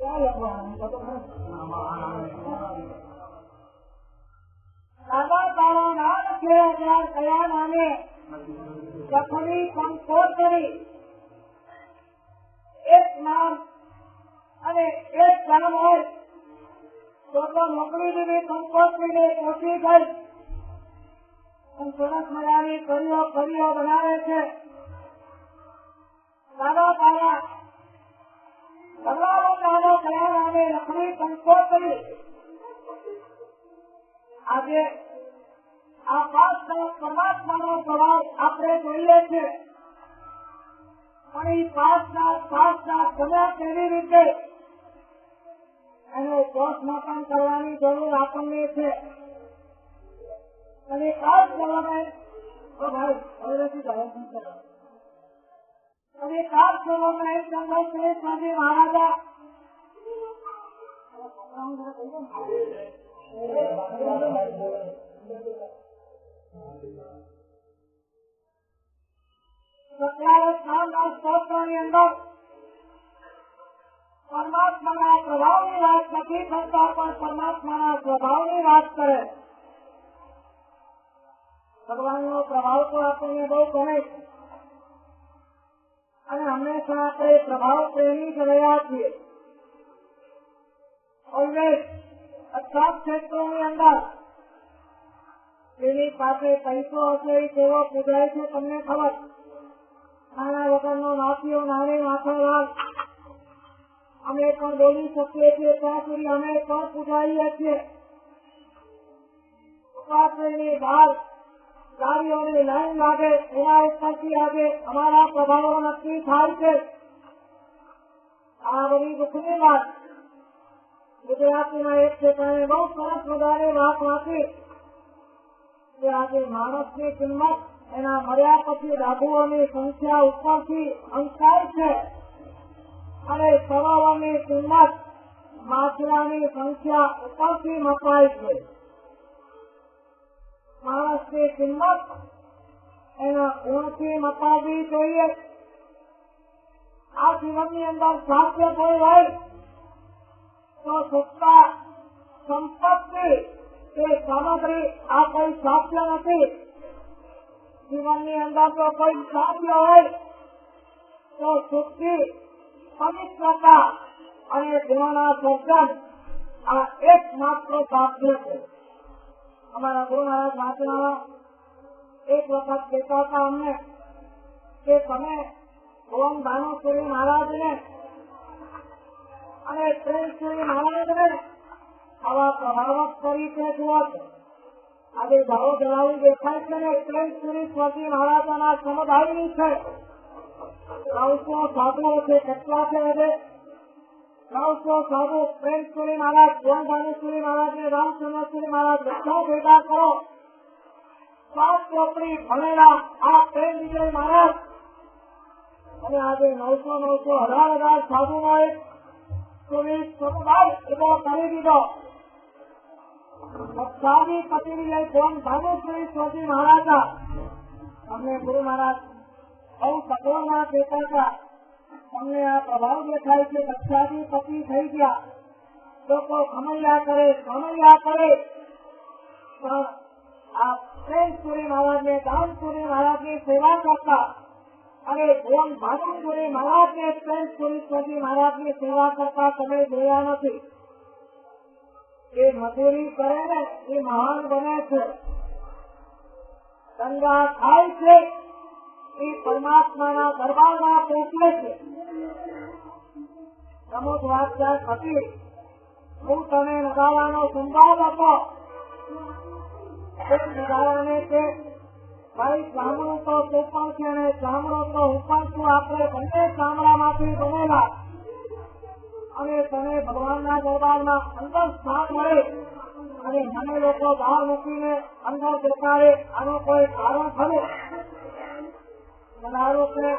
દાદા તારા નામ છે કયા નામે લખણી કંકોત્રી એક નામ અને એક કામ હોય તો મોકલી દીધી કંકોત્રી ને ઓછી થઈ સરસ મજાની કડીઓ બનાવે છે. દાદા તારા ભગવાન નાનો કયા નામે લખણી કંકોત્રી આજે આ 5 તરફ પરમાત્માનો સ્વભાવ આપણે જોઈએ છે, પણ એ 5 ગમે કેવી રીતે એને પોસ્ટમોર્ટમ કરવાની જરૂર આપણને છે. અને ખાસ કરવાને ભાઈ હવે નથી જાય અને ખાસ કરવામાં એક ચંદ્રશેખરજી મહારાજા સ્તોત્રની અંદર પરમાત્માના પ્રભાવની વાત નથી કરતા, પણ પરમાત્માના સ્વભાવની વાત કરે. ભગવાનનો પ્રભાવ તો આપણને બહુ ગમે અને હંમેશા આપણે પ્રભાવ પ્રેમી જ રહ્યા છીએ. ઓલવેઝ બધા ક્ષેત્રોની અંદર તેની પાસે પૈસો હશે એ કેવો પૂજાય છે તમને ખબર. નાના વગરનો નાથીઓ નાની માથાવાળ અમે પણ બોલી શકીએ છીએ ત્યાં સુધી અમે પણ પૂજાઈએ છીએ. ઉપાસની બહાર ગાડીઓની લાઈન લાગે એના ઉપરથી આજે અમારા પ્રભાવો નક્કી થાય છે. આ બધી દુઃખની વાત ગુજરાતીમાં એક ઠેકાણે બહુ સરસ મજાની વાત વાંચી કે આજે માણસની કિંમત એના મર્યા પછી ડાબુઓની સંખ્યા ઉપરથી અંકાય છે અને સરોવરની કિંમત માછલાની સંખ્યા ઉપરથી મપાય છે. માણસની કિંમત એના ગુણથી મપાવવી જોઈએ. આ જીવનની અંદર સાધ્ય કોઈ હોય તો સત્તા સંપત્તિ કે સામગ્રી આ કોઈ સાધ્ય નથી. જીવનની અંદર જો કોઈ સાધ્ય હોય તો સુખી પવિત્રતા અને ગુણના સર્જન આ એકમાત્ર સાધ્ય છે. અમારા ગુરુ મહારાજ વાંચનામાં એક વખત કહેતા હતા અમને કે તમે ભુવન ભાનુસુરી મહારાજને અને પ્રેમસુરી મહારાજને આવા પ્રભાવક તરીકે જુઓ છો. આજે ભાવો જણાવી દેખાય છે ને પ્રેમસુરી સ્વામી મહારાજાના સમુદાયની છે. 900 સાધુઓ છે. કેટલા છે હવે? 900 સાધુ. પ્રેમસુરી મહારાજ, ભુવન ભાનુસુરી મહારાજ ને રામચંદ્રસુરી મહારાજ બધા ભેગા કરો. 7 ચોપડી ભણેલા આ પ્રેમ વિજય મહારાજ અને આજે 900 સાધુનો એક સુનિત સમુદાય ઉભો કરી દીધો. સાદી પતિની લઈ ભુવન ભાનુસુરી સ્વામી મહારાજા અમને ગુરુ મહારાજ બહુ સગવડમાં કહેતા હતા તમને આ પ્રભાવ દેખાય છે. કક્ષાદી પતિ થઈ ગયા લોકો ખમૈયા કરે પણ આ પ્રેમસુરી મહારાજને દાનસુરી મહારાજની સેવા કરતા અને ભુવન ભાનુસુરી મહારાજને પ્રેમસુરી સ્વામી મહારાજની સેવા કરતા તમે જોયા નથી. એ મજૂરી કરે ને એ મહાન બને છે. ગંગા ખાય છે એ પરમાત્માના દરબારમાં પહોંચે છે. અમુક વાત ક્યાંક હતી હું તને નગાવાનો સંભાવ હતો. એક નગાવાને કે ભાઈ ચામડું તો તું પણ છે અને ચામડું તો હું પણ છું. આપણે બંને ચામડામાંથી બનેલા અને તને ભગવાનના દરબારમાં અંદર સ્થાન મળે અને મને લોકો બહાર મૂકીને અંદર બેસાડે આનું કોઈ કારણ ખરું? બનાવો કે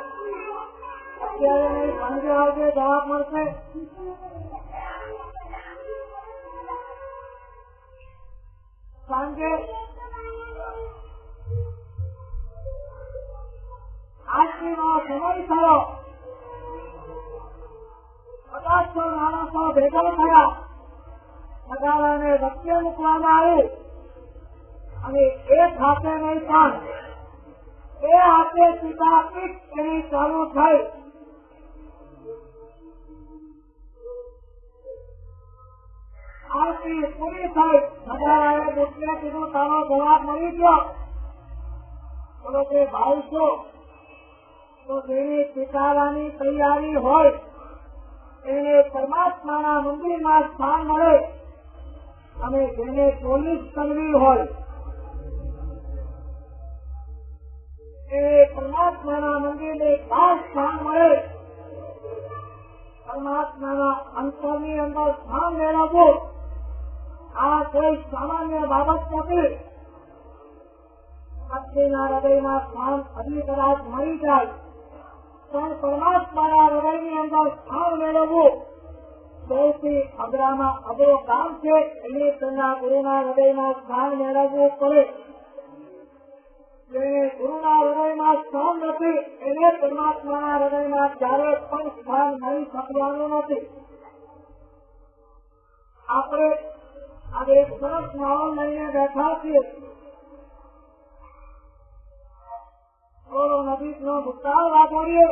અત્યારે નહીં સાંજે આવજે જવાબ મળશે. સાંજે આરતીનો સમય થયો. 50 માણસ માણસો ભેગા થયા, નગારાને વચ્ચે મૂકવામાં આવ્યું અને એક હાથે નહીં પણ એ હાથે સીધા પીઠ એની ચાલુ થઈ. આરતી પૂરી થઈ. નગારાએ બુટને કીધું તારો જવાબ મળી ગયો. બોલો કે ભાઈ શું? તો જેની સ્વીકારવાની તૈયારી હોય એને પરમાત્માના મંદિરમાં સ્થાન મળે અને જેને પોલીસ કરવી હોય એને પરમાત્માના મંદિરને ખાસ સ્થાન મળે. પરમાત્માના અંતરની અંદર સ્થાન મેળવવું આ કોઈ સામાન્ય બાબત નથી. વ્યક્તિના હૃદયમાં સ્થાન હજી કદાચ મળી જાય પણ પરમાત્માના હૃદયની અંદર સ્થાન મેળવવું સૌથી અઘરામાં અઘરો કામ છે. એને તેના ગુરુના હૃદયમાં સ્થાન મેળવવું પડે. જેને ગુરુના હૃદયમાં સ્થાન નથી એને પરમાત્માના હૃદયમાં ક્યારે પણ સ્થાન મળી શકવાનું નથી. આપણે આજે સરસ માહોલ લઈને બેઠા છીએ. થોડો નજીકનો ભૂતકાળ વાપરીએ.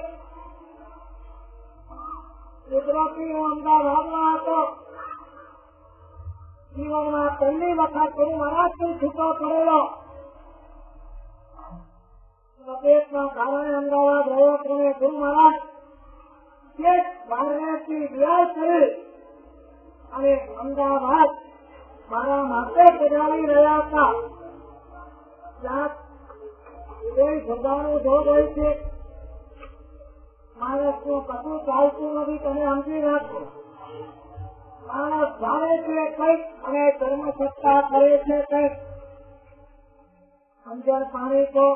ગુજરાતી હું અમદાવાદમાં હતો. જીવનમાં પહેલી વખત ગુરુ મહારાજથી છૂટો પડેલો. તબિયતના કારણે અમદાવાદ રહ્યો અને ગુરુ મહારાજ એક બારથી વિહાર કરી અને અમદાવાદ મારા માટે પધારી રહ્યા હતા. ત્યાં કોઈ ભગવાનનું ધોધ હોય છે. માણસનું કશું ચાલતું નથી, તમે સમજી રાખો. માણસ જાણે છે કંઈક અને કર્મ સત્તા કરે છે કંઈક. સમજણ પાણી તો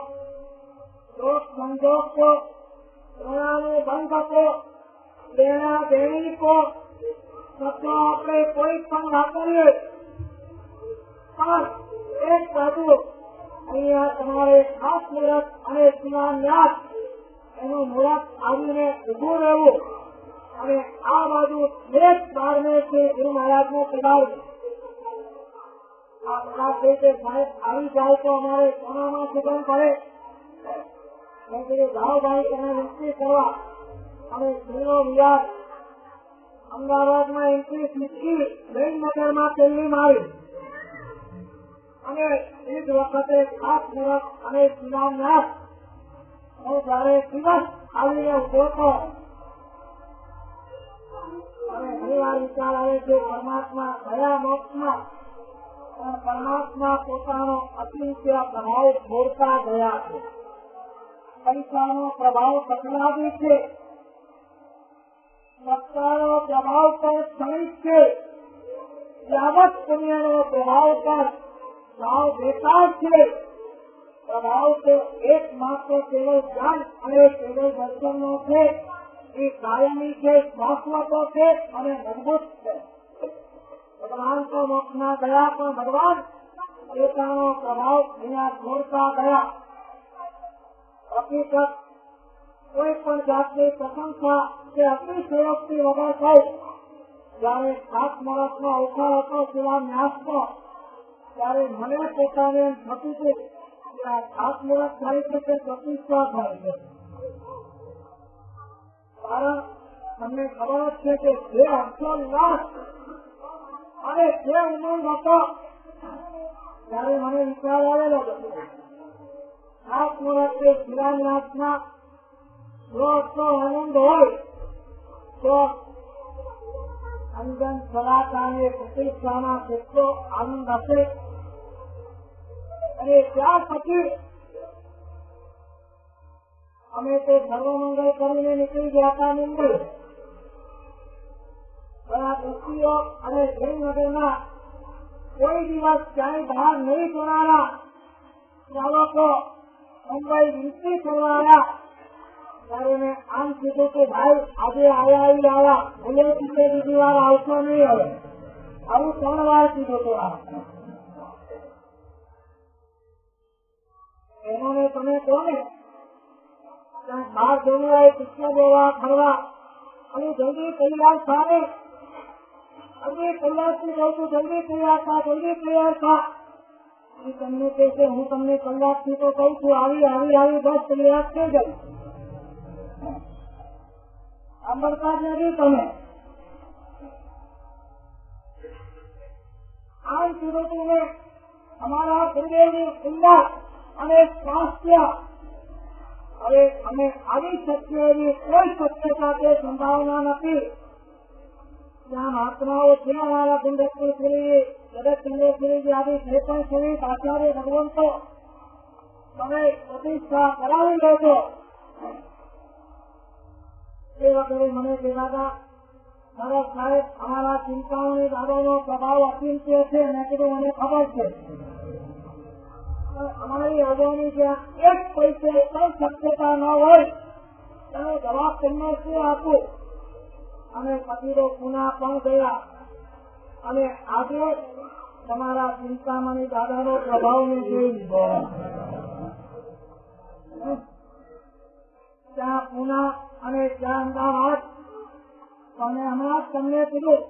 દોષ સંજોગ તો પ્રણાનું બંધ હતો, દેણા દેણી તો શબ્દો આપણે કોઈ પણ વાપરીએ પણ એક બાજુ અહીંયા તમારે ખાસ મુહૂર્ત અને શિલાન્યાસ એનું મુહૂર્ત આવીને ઉભું રહેવું અને આ બાજુ એક બારમેથી ગુરુ મહારાજને પધારવું. આ કદાચ રીતે સાહેબ આવી જાય તો અમારે કોનામાં સુગમ પડે. જાઓ ભાઈ તેને વિનંતી કરવા અને જૂનો વિહાર અમદાવાદમાં એન્ટ્રી શીખી જૈનનગરમાં પહેલી મારી અને એ જ વખતે ખાસ મુહૂર્ત અને શિલાન્યાસ હું જયારે દિવસ આવીને ઉભો હતો અને ઘણી વાર વિચાર આવે છે પરમાત્મા કયા મોક્ષમાં પણ પરમાત્મા પોતાનો અતિશય પ્રભાવ છોડતા ગયા છે. પૈસાનો પ્રભાવ તકલાદી છે, સત્તાનો પ્રભાવ પણ ક્ષણિક છે, યાવત પુણ્યનો પ્રભાવ પણ ભાવ બેકાર છે. પ્રભાવ તો એકમાત્ર કેવળ જ્ઞાન અને કેવળ દર્શનનો છે. એ કાયમી છે, શાશ્વતો છે અને મજબૂત છે. ભગવાન તો મોક્ષમાં ગયા પણ ભગવાન પોતાનો પ્રભાવ વિના છોડતા ગયા. હકીકત કોઈ પણ જાતની પ્રશંસા કે અતિશયોક્તિ વગર કહું, જયારે ખાસ માણસમાં ઉછાળ હતો શિલાન્યાસનો ત્યારે મને પોતાને થતું હતું કે આ ખાસ મુહૂર્ત થાય છે તે પ્રતિષ્ઠા થાય છે. કારણ તમને ખબર જ છે કે જે હર્ષોલ્લાસ અને જે ઉમંગ હતો ત્યારે મને વિચાર આવેલો હતો ખાસ મુહૂર્તે શિલાન્યાસના જો આનંદ હોય તો અંજન સલાકાને પ્રતિષ્ઠાના કેટલો આનંદ હશે. અને ત્યાર પછી અમે તો સર્વમંગલ કરીને નીકળી ગયા હતા મુંબઈ. ઘણા દ્રષ્ટિઓ અને જૈનનગરના કોઈ દિવસ ક્યાંય બહાર નહીં જોનારા ચાલકો મુંબઈ વિનંતી કરવા આવ્યા ત્યારે મેં આમ કીધું કે ભાઈ આજે આવ્યા ભલે બીજી વાર આવશો નહીં. હવે આવું 3 વાર કીધું તો એનાને તમે કહો ને બહાર જવું હોય પિક્ચર જોવા ફરવા અને જલ્દી તૈયાર થાય अभी कलाकથી કહું છું જલ્દી તૈયાર થા એ તમને કહેશે હું તમને કલાકથી તો કહું છું આવી બસ તૈયાર થઈ ગઈ સાંભળતા જ નથી તમે આમ સુરતીને અમારા ગુરુદેવની સુંદર અને સ્વાસ્થ્ય હવે અમે આવી શકીએ એવી કોઈ શક્યતા કે સંભાવના નથી ત્યાં મહાત્માઓ છે અમારા ગુંડકપુરશ્રી જગતચંદ્રશ્રી આદિ જે પણ શ્રી આચાર્ય ભગવંતો તમે પ્રતિષ્ઠા કરાવી લેજો એ વખતે મને કહેતા મારા સાહેબ અમારા ચિંતાઓની દાદાનો પ્રભાવ અચિંત્ય છે મેં કીધું મને ખબર છે અમારી અગાઉની જ્યાં એક પૈસે પણ શક્યતા ન હોય તેનો જવાબ તમને શું આપું અને પછી તો પુના પણ ગયા અને આજે તમારા ચિંતામણી દાદાનો પ્રભાવ મેં જોઈ લીધો ત્યાં પુના અને ત્યાં અમદાવાદ અને હમણાં તમને કીધું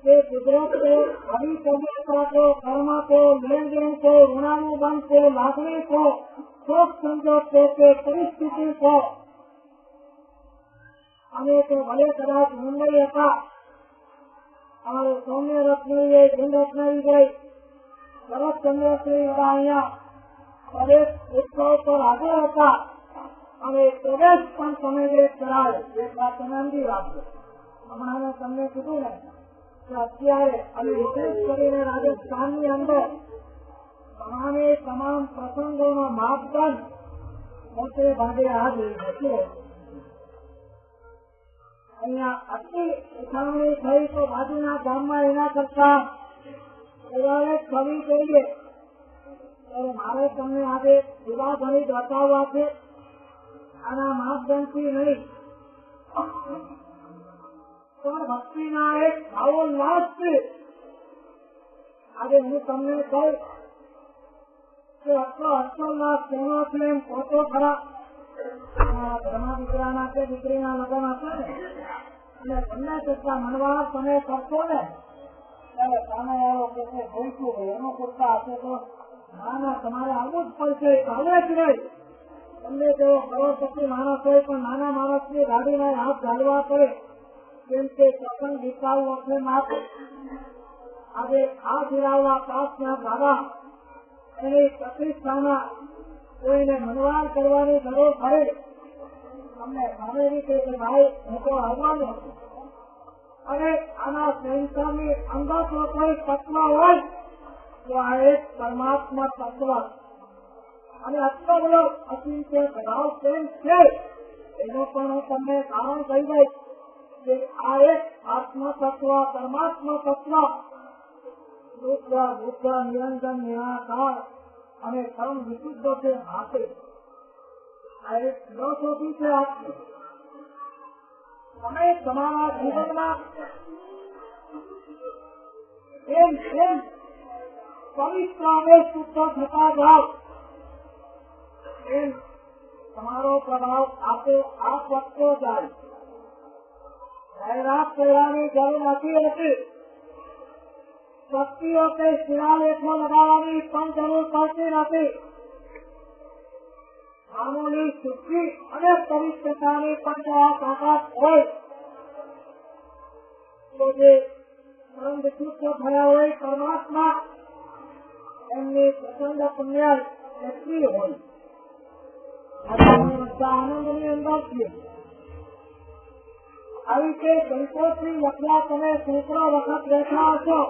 કે ગુજરાત को अभी सभ्यता को कर्म को लेन देन को ऋणानुबंध को लाभनी को शोक संजोग के परिस्थिति को અને તો ભલે કદાચ મુંબઈ હતા અમારે સૌમ્ય રત્નવીએ ગુંડ રત્નવી શરદચંદ્રશ્રી અહીંયા પ્રદેશ ઉત્સવ પર હાજર હતા અને પ્રદેશ પણ તમે જે કરાય એ વાત તમે સમજી રાખજો હમણાં મેં તમને કીધું ને કે અત્યારે અને વિશેષ કરીને રાજસ્થાનની અંદર તમામ પ્રસંગોનો માપદંડ મોટે ભાગે આ જોઈ છે અહીંયા આટલી ઉઠાવણી થઈ તો બાજુના ગામમાં એના કરતા વધારે થવી જોઈએ ત્યારે મારે તમને આજે જુદા ગણિત બતાવવા છે આના માપદંડથી નહીં પણ ભક્તિના એક ભાવોલ્લાસથી આજે હું તમને કહું કે આટલો હર્ષોલ્લાસ તેનો છે એમ પોતો ખરા ઘરમાં દીકરાના કે દીકરીના લગ્ન હશે ને અને તમને કેટલા મનવા તમે કરશો ને ત્યારે સામે આવ્યો કે જોઈશું એનો પૂરતા હશે તો ના તમારે આવવું જ પડશે ચાલે જ નહીં તમને જેવો કરોડપતિ માણસ હોય પણ નાના માણસની ગાડીના હાથ ઝાલવા પડે કેમ કે પ્રસંગ વિકાવવો છે માત્ર આજે આ ફિરાવવા પાસના દાદા એની પ્રતિષ્ઠાના કોઈને મનવાર કરવાની જરૂર પડે તમને સામે રીતે કે ભાઈ હું તો આવવાનો અને આના સંસારની અંદર જો કોઈ તત્વ હોય તો આ એક પરમાત્મા તત્વ અને આટલો બધો અચિંત્ય પ્રભાવ કેમ છે એનો પણ હું તમને કારણ કહી દઈશ કે આ એક આત્મ તત્વ પરમાત્મા તત્વ રૂદ્ર બુદ્ધ નિરંજન નિરાકાર અને પરમ વિશુદ્ધ છે આપે આ એક ફિલોસોફી છે આપની તમે તમારા જીવનમાં એમ પવિત્ર અને શુદ્ધ થતા જાઓ એમ તમારો પ્રભાવ આપે આપ વધતો જાય જાહેરાત કરવાની જરૂર નથી હોતી શક્તિઓ કે શિલાલેખો લગાવવાની પણ જરૂર પડતી નથી મામૂલી શુદ્ધિ અને પવિત્રતાની પણ જો આ તાકાત હોય તો જે પરમ વિશુદ્ધ થયા હોય પરમાત્મા એમની પ્રચંડ પુણ્ય કેટલી હોય આનંદની અંદર છે આવી રીતે સંતોષની લખલા તમે સૂત્રો વખત બેઠા હશો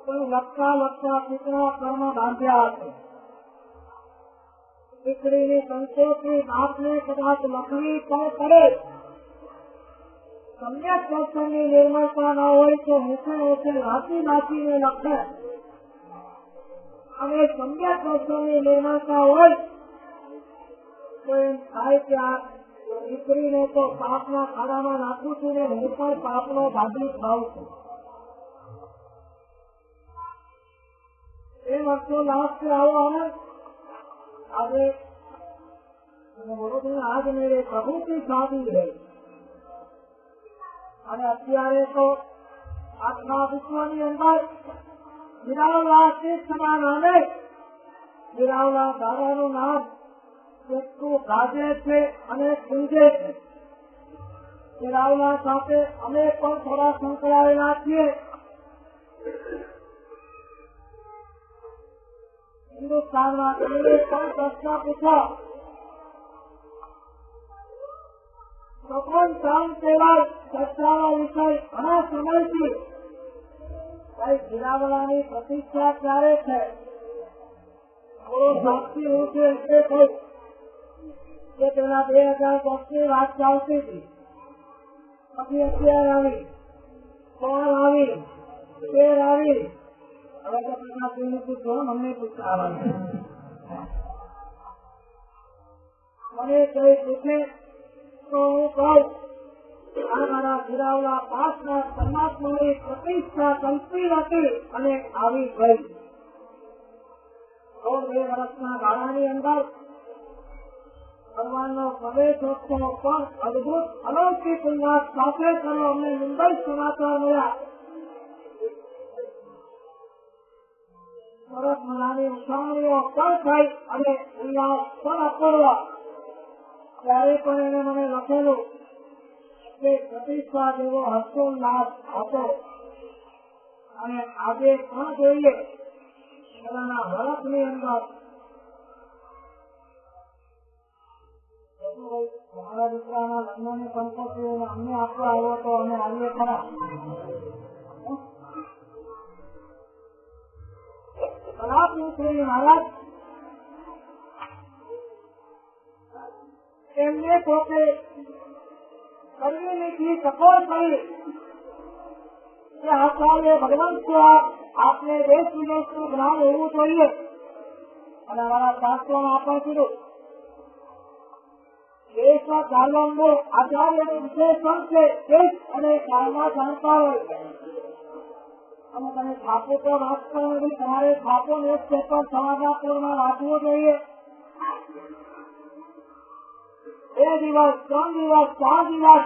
પણ લખતા સૂત્રો કર્મ બાંધ્યા હશે દીકરીની સંતોષની વાતને કદાચ લખવી પણ પડે સમ્યક દર્શનની નિર્મળતા ન હોય તો ઓછે વાંચીને લખે અને સમ્યક દર્શનની નિર્મળતા હોય તો એમ થાય કે આ દીકરીને તો પાપના ખાડામાં નાખું છું ને હું પણ પાપનો ભાગી થાઉં છું એ વર્ષો લાસ્ટ આવો આનંદ आगे बोलो आज मेरे प्रभु की शादी है અને અત્યારે તો આખા વિશ્વની અંદર વીરાવલા તીર્થના નામે વીરાવલા દાદાનું નામ કેટલું ગાજે છે અને ગુંજે છે. વીરાવલા સાથે અમે પણ થોડા સંકળાયેલા છીએ. હિન્દુસ્તાનમાં કોઈએ પણ પ્રશ્ન પૂછો તો પણ કામ કહેવાય ચર્ચાનો વિષય ઘણા સમયથી કઈ વીરાવલાની પ્રતિષ્ઠા ક્યારે છે થોડો સાક્ષી હું છે એટલે કહું કે પેલા 2010ની વાત ચાલતી હતી. પછી 11 આવી, 16 આવી, 13 આવી. હવે તો પ્રકાશને પૂછો, અમને પૂછવા મને કઈ પૂછે તો હું કહું આ મારા વીરાવલા પાસના પરમાત્માની પ્રતિષ્ઠા કલ્પી હતી અને આવી ગઈ. 2 વર્ષના ગાળાની અંદર ભગવાનનો પ્રવેશોત્સવ પણ અદભુત અલૌકિક ઉલ્લાસ સાથે કર્યો. અમને મુંબઈ સમાચાર મળ્યા. સરસ મજાની ઉછાવણીઓ પણ થઈ અને ઉલ્લાસ પણ અપૂર્વ. ત્યારે પણ એને મને લખેલું કે પ્રતિષ્ઠા જેવો હર્ષોલ્લાસ હતો. અને આજે પણ જોઈએ પેલાના હરખની અંદર મારા દીકરાના લગ્નની સંપત્તિ અમને આપવા આવ્યો તો અમે આવીએ ખરા. કલાપુરી મહારાજ એમને પોતે કમ્યુનિટી સપોર્ટ કરી કે આચાર્ય ભગવંત આપને દેશ વિદેશનું જ્ઞાન હોવું જોઈએ. અને અમારા શાસ્ત્રોમાં આપણે કીધું દેશમાં ચાલવાનો આચાર્યનું વિશેષણ છે દેશ અને કાળમાં જાણતા હોય. અને તમે છાપો તો વાંચતા નથી, તમારે છાપો ન્યૂઝ પેપર સમાચારમાં વાંચવું જોઈએ. 2 દિવસ 3 દિવસ 4 દિવસ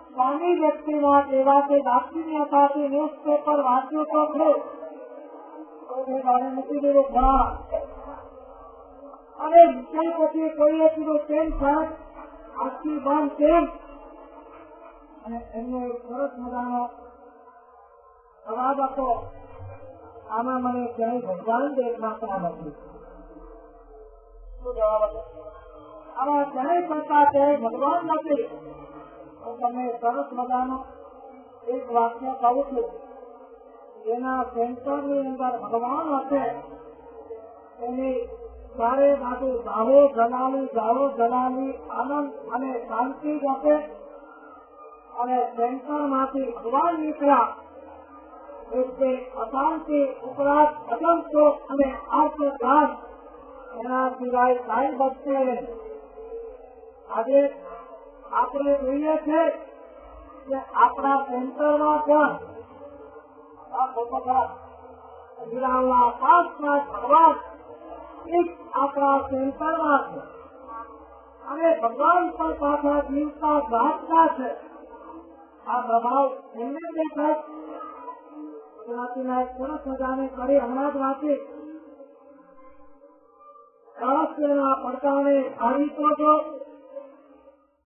સ્વામી વ્યક્તિના સેવાથી દાક્ષિણ્યતાથી ન્યૂઝ પેપર વાંચ્યું તો ખરું મૂકી દીધું ઘણા. અને વિષય પછી કોઈએ કીધું કેમ સાહેબ આખી બંધ કેમ? અને એમનો એક સરસ મજાનો જવાબ હતો, આમાં મને ક્યાંય ભગવાન દેખાતા નથી. શું જવાબ હતો? આમાં ક્યાંય કરતા ક્યાંય ભગવાન નથી. હું તમને સરસ મજાનો એક વાક્ય કહું છું. જેના સેન્ટરની અંદર ભગવાન હશે એની ચારે બાજુ જાવો જલાલી આનંદ અને શાંતિ હશે. અને સેન્ટરમાંથી ભગવાન નીકળ્યા એટલે અશાંતિ, ઉપરાગ, અસંતોષ અને આત્મધ્યાન એના સિવાય કાંઈ બચશે નહીં. આજે આપણે જોઈએ છે કે આપણા સેન્ટરમાં પણ વીરાવલા પાસના ભગવાન આપણા સેન્ટરમાં છે. અને ભગવાન પણ પાછા જીવતા જાગતા છે. આ પ્રભાવ એમને દેખાય. ગુજરાતીના એક સરસ મજાની કરી હમણાં જ વાંચી. રહસ્યના પડકારને ખાલી તો જો